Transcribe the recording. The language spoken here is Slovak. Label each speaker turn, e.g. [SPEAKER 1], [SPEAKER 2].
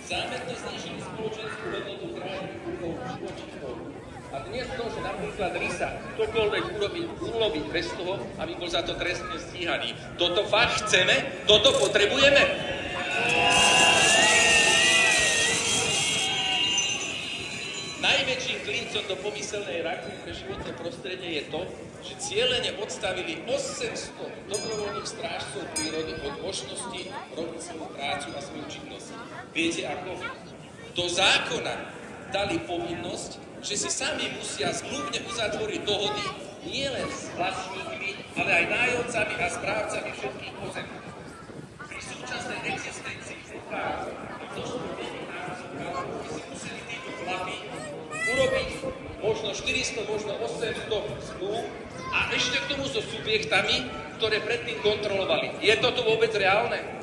[SPEAKER 1] Zámerne znížili spoločenskú hodnotu chránených živočíchov. A dnes to, že napríklad rysa ktokoľvek uloviť bez toho, aby bol za to trestne stíhaný. Toto fakt chceme? Toto potrebujeme? Najväčším klincom do pomyselnej raky pre životné prostredie je to, že cieľene odstavili 800 dobrovoľných strážcov prírody od možnosti robiť svoju prácu a svoju činnosť. Viete ako? Do zákona dali povinnosť, že si sami musia zmluvne uzatvoriť dohody nielen s vlastníkmi, ale aj nájomcami a správcami všetkých pozemí. Pri súčasnej existencii urobiť možno 400, možno 800 zmluv a ešte k tomu so subjektami, ktoré predtým kontrolovali. Je to tu vôbec reálne?